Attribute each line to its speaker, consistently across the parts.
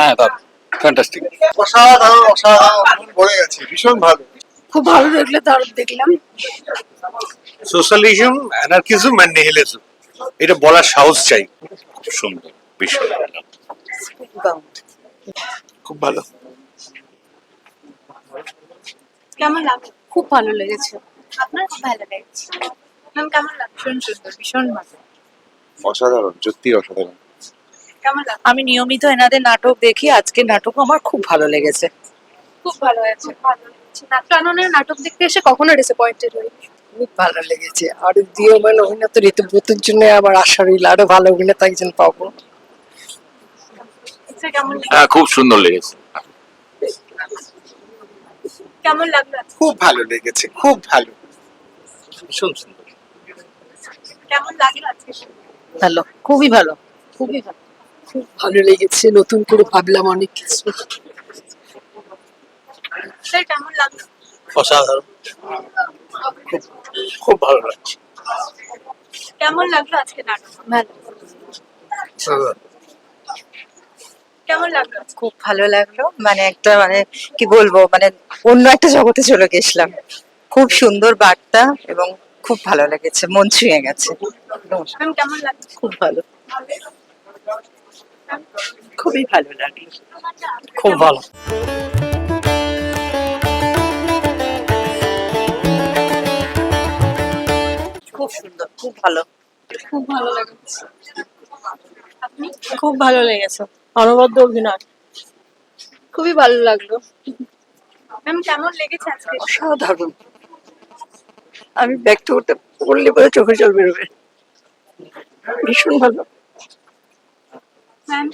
Speaker 1: হ্যাঁ ফ্যান্টাস্টিক।
Speaker 2: অসাধারণ অসাধারণ বলে গেছে, ভীষণ ভালো।
Speaker 3: খুব ভালো লাগলো, দারুণ দেখলাম।
Speaker 2: সোশ্যালিজম, অ্যানার্কিজম এন্ড নিহিলিজম, এটা বলার সাহস চাই।
Speaker 1: খুব সুন্দর, ভীষণ ভালো।
Speaker 2: খুব ভালো।
Speaker 4: কেমন লাগলো?
Speaker 3: খুব ভালো লেগেছে।
Speaker 4: আপনার খুব ভালো লেগেছে। ম্যাম কেমন লাগলো?
Speaker 3: ভীষণ সুন্দর, ভীষণ ভালো।
Speaker 2: অসাধারণ, সত্যি অসাধারণ।
Speaker 4: কেমন লাগলো?
Speaker 3: আমি নিয়মিত এনাদের নাটক দেখি, আজকে নাটক আমার খুব ভালো লেগেছে।
Speaker 4: খুব ভালো হয়েছে, ভালো লেগেছে। নাট্যাননের নাটক দেখতে এসে কখনো ডিসঅ্যাপয়েন্টেড হই?
Speaker 3: খুব ভালো লেগেছে। আর দীয়মান অভিনেতা ঋতুব্রতের জন্য আবার আশা রইল আরো ভালো অভিনেতা একজন পাবো।
Speaker 4: স্যার কেমন লেগেছে?
Speaker 1: হ্যাঁ, খুব সুন্দর লেগেছে।
Speaker 4: কেমন লাগলো?
Speaker 2: খুব ভালো লেগেছে, খুব ভালো।
Speaker 1: ভীষণ সুন্দর।
Speaker 4: কেমন লাগলো আজকে?
Speaker 3: ভালো, খুবই ভালো, খুবই ভালো, খুব ভালো লেগেছে। নতুন করে ভাবলাম অনেক কিছু।
Speaker 4: স্যার কেমন লাগলো?
Speaker 2: অসাধারণ, খুব ভালো লাগছে।
Speaker 4: কেমন লাগলো আজকে নাটক?
Speaker 3: ভালো,
Speaker 4: কেমন লাগলো আজকে?
Speaker 3: খুব ভালো লাগলো। মানে একটা মানে কি বলবো, মানে অন্য একটা জগতে চলে গেছিলাম। খুব সুন্দর বার্তা এবং খুব ভালো লেগেছে, মন ছুঁয়ে গেছে।
Speaker 4: ম্যাম কেমন লাগলো?
Speaker 3: খুব ভালো, খুবই ভালো লাগলো, খুব ভালো। খুব সুন্দর, খুব ভালো,
Speaker 4: খুব ভালো লেগেছে। আপনি?
Speaker 3: খুব ভালো লেগেছে। অনবদ্য অভিনয়, খুবই ভালো লাগলো।
Speaker 4: ম্যাম কেমন লেগেছে আজকে?
Speaker 3: অসাধারণ। আমি ব্যক্ত করতে বললে পরে চোখে জল বেরোবে। ভীষণ ভালো,
Speaker 4: ম্যাম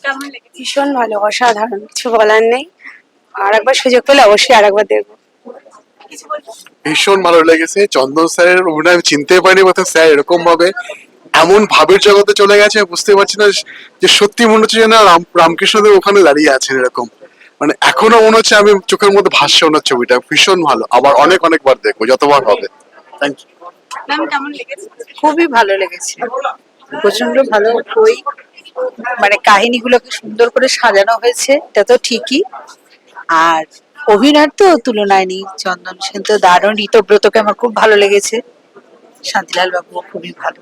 Speaker 4: কেমন লেগেছে?
Speaker 3: ভীষণ ভালো, অসাধারণ, কিছু বলার নেই। আর একবার সুযোগ পেলে অবশ্যই আর একবার দেখবো।
Speaker 4: কিছু বলবেন?
Speaker 2: ভীষণ ভালো লেগেছে। চন্দন স্যারের অভিনয় আমি চিনতে পারিনি, বোধহয় স্যার এরকম ভাবে এমন ভাবের জগতে চলে গেছে, বুঝতে পারছি না যে সত্যি মনে হচ্ছে যেন রামকৃষ্ণদেব ওখানে দাঁড়িয়ে আছেন এরকম। মানে এখনো মনে হচ্ছে আমি চোখের মধ্যে ভাসছে ওনার ছবিটা। ভীষণ ভালো, আবার অনেক অনেকবার দেখবো, যতবার হবে। Thank you.
Speaker 4: ম্যাম কেমন লেগেছে?
Speaker 3: খুবই ভালো লেগেছে, প্রচন্ড ভালো। ওই মানে কাহিনীগুলোকে সুন্দর করে সাজানো হয়েছে, এটা তো ঠিকই। আর অভিনয় তো তুলনায় নেই, চন্দন সেন তো দারুণ। ঋতব্রতকে আমার খুব ভালো লেগেছে, শান্তিলাল বাবু খুবই ভালো।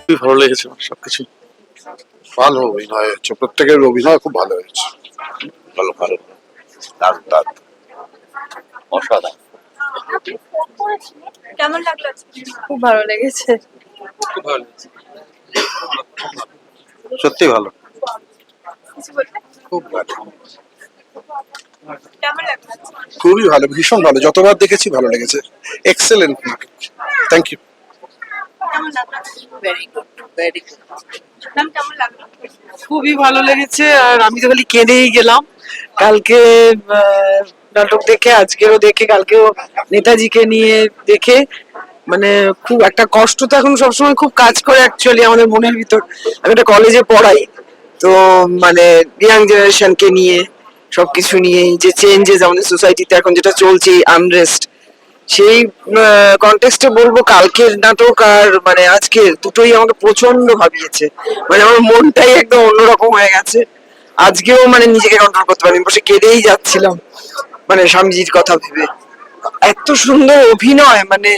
Speaker 2: খুবই ভালো লেগেছে সবকিছু। ভালো অভিনয় হচ্ছে, প্রত্যেকের অভিনয় খুব ভালো হয়েছে।
Speaker 1: ভালো ভালো, দারুণ দারুণ, অসাধারণ।
Speaker 4: কেমন লাগলো আজকে?
Speaker 3: খুব ভালো লেগেছে,
Speaker 1: খুব ভালো লেগেছে।
Speaker 2: সত্যি ভালো,
Speaker 4: কিছু বলবেন?
Speaker 2: খুব ভালো,
Speaker 4: কেমন লাগলো আজকে?
Speaker 2: খুবই ভালো, ভীষণ ভালো। যতবার দেখেছি ভালো লেগেছে। এক্সেলেন্ট নাটক। Thank you.
Speaker 4: কেমন লাগলো?
Speaker 3: Very good, very good.
Speaker 4: Ma'am কেমন লাগলো?
Speaker 3: খুবই ভালো লেগেছে। আর আমি তো খালি কেঁদেই গেলাম কালকে নাটক দেখে, আজকেও দেখে, কালকেও নেতাজিকে নিয়ে দেখে। মানে খুব একটা কষ্ট তো এখন সবসময় খুব কাজ করে অ্যাকচুয়ালি আমাদের মনের ভিতর। আমি একটা কলেজে পড়াই, তো মানে ইয়াং জেনারেশনকে নিয়ে সবকিছু নিয়ে যে চেঞ্জেস আমাদের সোসাইটিতে এখন যেটা চলছে, আনরেস্ট, সেই কন্টেক্সটে বলবো কালকের নাটক আর মানে আজকের দুটোই আমাকে প্রচন্ড ভাবিয়েছে। মানে আমার মনটাই একদম অন্যরকম হয়ে গেছে। আজকেও মানে নিজেকে কন্ট্রোল করতে পারিনি, বসে কেঁদেই যাচ্ছিলাম মানে স্বামীজির কথা ভেবে। এত সুন্দর অভিনয়, মানে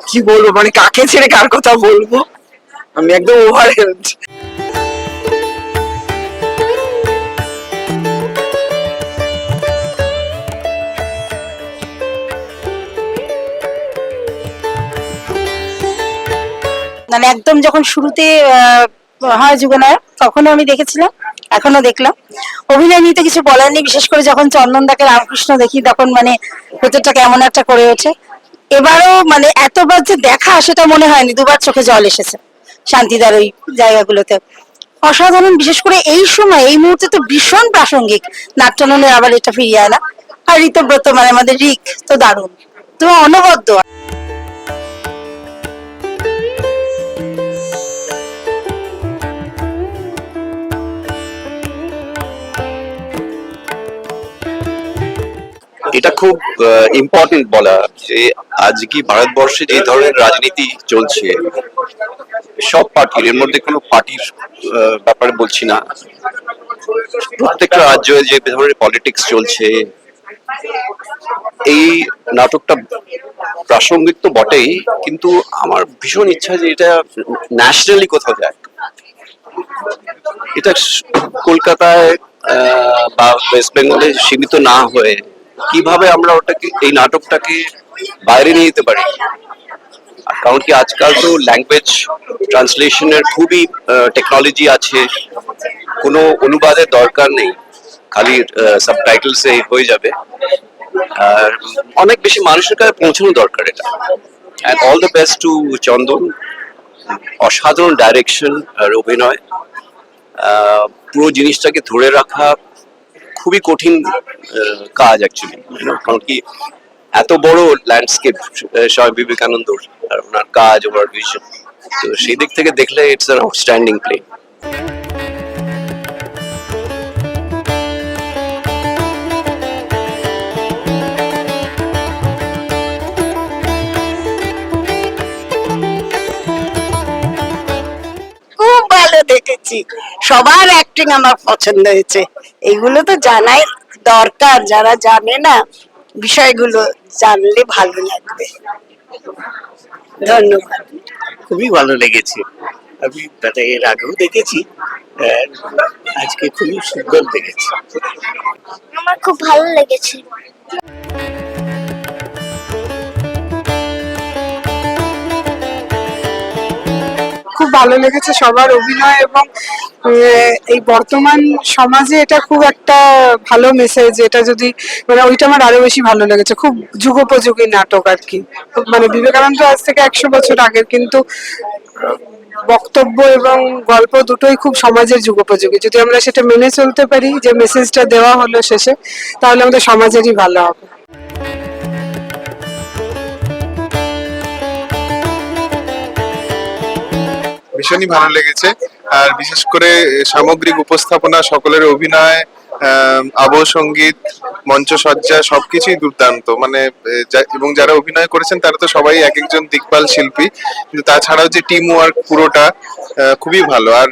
Speaker 3: কি বলবো, মানে কাকে ছেড়ে কার কথা বলবো, আমি একদম ওভারহেলড। মানে একদম যখন শুরুতে হয় যুগনায়ক, তখনও আমি দেখেছিলাম, এখনো দেখলাম। অভিনয় নিয়ে তো কিছু বলার নেই, বিশেষ করে যখন চন্দনদাকে রামকৃষ্ণ দেখি তখন মানে ভেতরটা কেমন একটা করে ওঠে। এবারও মানে এতবার যে দেখা সেটা মনে হয়নি, দুবার চোখে জল এসেছে শান্তিদার ওই জায়গাগুলোতে। অসাধারণ, বিশেষ করে এই সময় এই মুহূর্তে তো ভীষণ প্রাসঙ্গিক। নাট্যাননের আবার এটা ফিরিয়ে আনা। আর ঋতব্রত মানে আমাদের রিক তো দারুণ, তো অনবদ্য।
Speaker 1: এটা খুব ইম্পর্টেন্ট বলা
Speaker 5: যে আজ কি ভারতবর্ষে যে ধরনের রাজনীতি চলছে, সব পার্টির, এর মধ্যে কোনো পার্টির ব্যাপারে বলছি না, প্রত্যেকটা রাজ্যে যে ধরনের পলিটিক্স চলছে, এই নাটকটা প্রাসঙ্গিক তো বটেই, কিন্তু আমার ভীষণ ইচ্ছা যে এটা ন্যাশনালি কোথাও যায়। এটা কলকাতায় বা ওয়েস্ট বেঙ্গলে সীমিত না হয়ে কিভাবে আমরা ওটাকে, এই নাটকটাকে বাইরে নিয়ে যেতে পারি। কারণ কি আজকাল তো ল্যাঙ্গুয়েজ ট্রান্সলেশনের খুবই টেকনোলজি আছে, কোনো অনুবাদের দরকার নেই, খালি সাবটাইটেলস এ হয়ে যাবে। আর অনেক বেশি মানুষের কাছে পৌঁছানো দরকার এটা। And all the best to Chandan, অসাধারণ ডাইরেকশন আর অভিনয়। পুরো জিনিসটাকে ধরে রাখা খুবই কঠিন কাজ অ্যাকচুয়ালি, কারণ কি এত বড় ল্যান্ডস্কেপ স্বামী বিবেকানন্দর, আর ওনার কাজ, ওনার ভিশন, তো সেই দিক থেকে দেখলে ইটস অ্যান আউটস্ট্যান্ডিং প্লে।
Speaker 6: খুব ভালো দেখেছি, সবার অ্যাক্টিং আমার পছন্দ হয়েছে। এগুলো তো জানাই দরকার, যারা জানে না বিষয়গুলো জানলে ভালো লাগবে। ধন্যবাদ।
Speaker 7: খুবই ভালো লেগেছে। আমি তাতে এর আগেও দেখেছি, আর আজকে খুবই সুন্দর লেগেছে।
Speaker 8: আমার খুব ভালো লেগেছে।
Speaker 3: খুব ভালো লেগেছে সবার অভিনয়, এবং এই বর্তমান সমাজে এটা খুব একটা ভালো মেসেজ। এটা যদি মানে ওইটা আমার আরো বেশি ভালো লেগেছে। খুব যুগোপযোগী নাটক আর কি। মানে বিবেকানন্দ আজ থেকে 100 বছর আগের, কিন্তু বক্তব্য এবং গল্প দুটোই খুব সমাজের যুগোপযোগী। যদি আমরা সেটা মেনে চলতে পারি, যে মেসেজটা দেওয়া হলো শেষে, তাহলে আমাদের সমাজেরই ভালো হবে।
Speaker 2: ভীষণই ভালো লেগেছে। আর বিশেষ করে সামগ্রিক উপস্থাপনা, সকলের অভিনয়, আবহ সঙ্গীত, মঞ্চসজ্জা সবকিছুই দুর্দান্ত। মানে এবং যারা অভিনয় করেছেন তারা তো সবাই এক একজন দিকপাল শিল্পী, কিন্তু তাছাড়াও যে টিম ওয়ার্ক পুরোটা খুবই ভালো। আর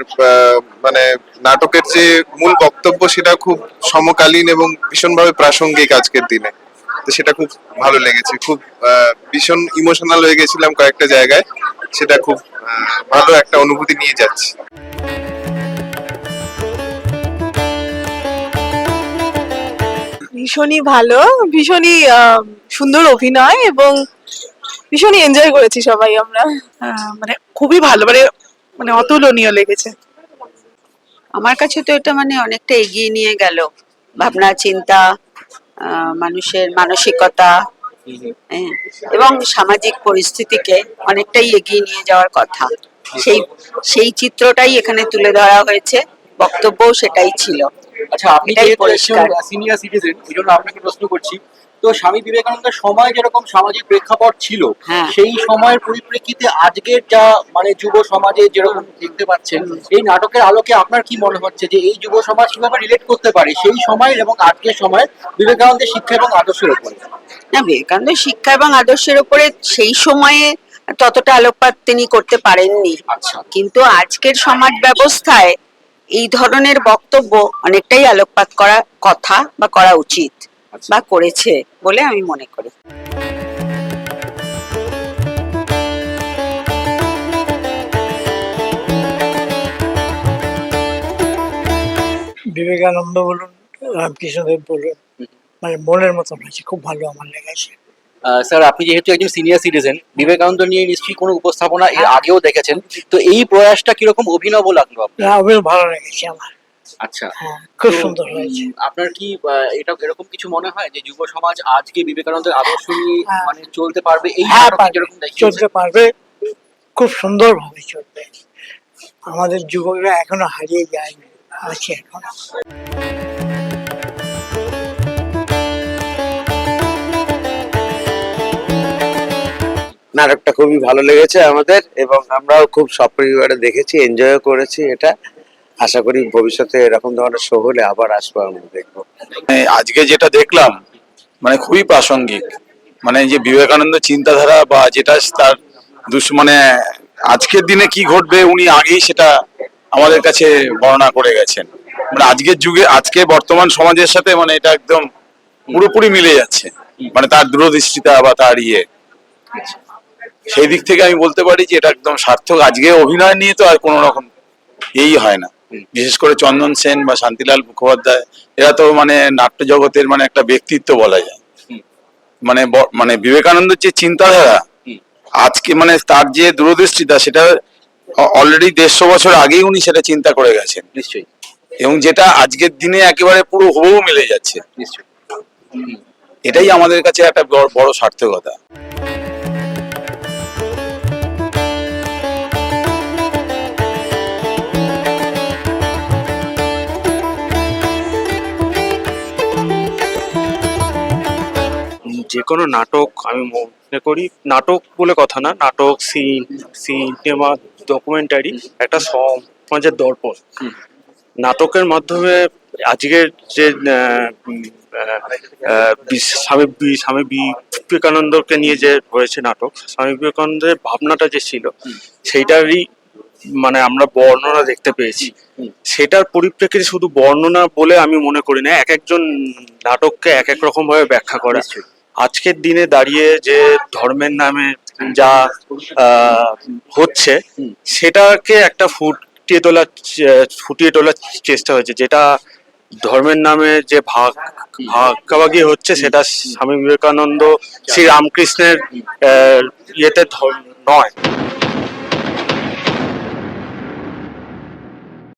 Speaker 2: মানে নাটকের যে মূল বক্তব্য সেটা খুব সমকালীন এবং ভীষণভাবে প্রাসঙ্গিক আজকের দিনে। তো সেটা খুব ভালো লেগেছে। খুব ভীষণ ইমোশনাল হয়ে গেছিলাম কয়েকটা জায়গায়। সেটা খুব ভালো একটা অনুভূতি নিয়ে যাচ্ছে।
Speaker 9: ভীষণই ভালো, ভীষণই সুন্দর অভিনয়, এবং ভীষণই এনজয় করেছি সবাই আমরা। মানে খুবই ভালো, মানে মানে অতুলনীয় লেগেছে।
Speaker 6: আমার কাছে তো এটা মানে অনেকটা এগিয়ে নিয়ে গেল ভাবনা চিন্তা, মানুষের মানসিকতা, হ্যাঁ, এবং সামাজিক পরিস্থিতিকে অনেকটাই এগিয়ে নিয়ে যাওয়ার কথা। সেই সেই চিত্রটাই এখানে তুলে ধরা হয়েছে, বক্তব্যও সেটাই ছিল।
Speaker 10: আচ্ছা, আপনি
Speaker 6: এটাই
Speaker 10: যেহেতু
Speaker 6: পরিষ্কার।
Speaker 10: সিনিয়র সিটিজেন, এই জন্য আপনাকে প্রশ্ন করছি, তো স্বামী বিবেকানন্দের সময় যেরকম সামাজিক প্রেক্ষাপট ছিল,
Speaker 6: হ্যাঁ।
Speaker 10: সেই সময়ের পরিপ্রেক্ষিতে আজকের যা মানে যুব সমাজে যেরকম দেখতে পাচ্ছেন, এই নাটকের আলোকে আপনার কি মনে হচ্ছে যে এই যুব সমাজ কিভাবে রিলেট করতে পারে সেই সময় এবং আজকের সময় বিবেকানন্দের শিক্ষা এবং আদর্শের উপরে?
Speaker 6: না, বিবেকানন্দের শিক্ষা এবং আদর্শের উপরে সেই সময়ে ততটা আলোকপাত তিনি করতে পারেননি।
Speaker 10: আচ্ছা।
Speaker 6: কিন্তু আজকের সমাজ ব্যবস্থায় এই ধরনের বক্তব্য অনেকটাই আলোকপাত করা কথা বা করা উচিত, বা করেছে বলে আমি মনে করি।
Speaker 7: বিবেকানন্দ বলুন, রামকৃষ্ণদেব বলুন, মানে মনের মতন হয়েছে, খুব ভালো আমার লেগেছে।
Speaker 10: স্যার, আপনি যেহেতু একজন সিনিয়র সিটিজেন, বিবেকানন্দ নিয়ে নিশ্চয়ই কোনো উপস্থাপনা এর আগেও দেখেছেন, তো এই প্রয়াসটা কিরকম অভিনব লাগলো আপনার?
Speaker 7: অভিনয় ভালো লেগেছে আমার।
Speaker 10: আচ্ছা,
Speaker 7: হ্যাঁ, খুব
Speaker 10: তো,
Speaker 7: সুন্দর হয়েছে।
Speaker 10: আপনার কি এটা এরকম কিছু মনে হয় যে যুব সমাজ আজকে বিবেকানন্দের আদর্শ নিয়ে
Speaker 7: হ্যাঁ।
Speaker 10: মানে চলতে পারবে? এই
Speaker 7: হ্যাঁ,
Speaker 10: নাটকে
Speaker 7: পারবে,
Speaker 10: যেরকম দেখিয়েছে।
Speaker 7: চলতে পারবে, খুব সুন্দর ভাবে চলবে। আমাদের যুবকরা এখনো হারিয়ে যায়নি, আছে এখনো।
Speaker 11: নাটকটা খুবই ভালো লেগেছে আমাদের, এবং আমরাও খুব সপরিবারে দেখেছি, এনজয় করেছি। এটা আশা করি ভবিষ্যতে এরকম ধরনের শো হলে আবার আসবো, আমরা দেখবো।
Speaker 1: আজকে যেটা দেখলাম মানে খুবই প্রাসঙ্গিক।
Speaker 12: মানে যে বিবেকানন্দ চিন্তাধারা বা যেটা তার মানে আজকের দিনে কি ঘটবে উনি আগেই সেটা আমাদের কাছে বর্ণনা করে গেছেন। মানে আজকের যুগে আজকে বর্তমান সমাজের সাথে মানে এটা একদম পুরোপুরি মিলে যাচ্ছে, মানে তার দূরদৃষ্টিতা বা তার সেই দিক থেকে আমি বলতে পারি যে এটা একদম সার্থক। আজকে অভিনয় নিয়ে তো আর কোনো রকম হয় না, বিশেষ করে চন্দন সেন বা শান্তিলাল মুখোপাধ্যায় এরা তো মানে নাট্য জগতের মানে একটা ব্যক্তিত্ব বলা যায়। মানে মানে বিবেকানন্দের যে চিন্তাধারা আজকে মানে তার যে দূরদৃষ্টিতা সেটা অলরেডি 150 বছর আগেই উনি সেটা চিন্তা করে গেছেন
Speaker 10: নিশ্চয়ই
Speaker 12: এবং যেটা আজকের দিনে একেবারে পুরো হুবহু মিলে যাচ্ছে।
Speaker 10: নিশ্চয়ই।
Speaker 12: এটাই আমাদের কাছে একটা বড় সার্থকতা।
Speaker 13: যে কোনো নাটক আমি মনে করি নাটক বলে কথা না, নাটক, সিনেমা, ডকুমেন্টারি একটা সমাজের দর্পণ। নাটকের মাধ্যমে আজকের যে স্বামী বিবেকানন্দকে নিয়ে যে হয়েছে নাটক, স্বামী বিবেকানন্দের ভাবনাটা যে ছিল সেইটারই মানে আমরা বর্ণনা দেখতে পেয়েছি। সেটার পরিপ্রেক্ষিতে শুধু বর্ণনা বলে আমি মনে করি না, এক একজন নাটককে এক এক রকম ভাবে ব্যাখ্যা করা। আজকের দিনে দাঁড়িয়ে যে ধর্মের নামে যা হচ্ছে সেটাকে একটা ফুটিয়ে তোলার চেষ্টা হয়েছে, যেটা ধর্মের নামে যে ভাগাভাগি হচ্ছে সেটা স্বামী বিবেকানন্দ শ্রী রামকৃষ্ণের ইয়েতে নয়।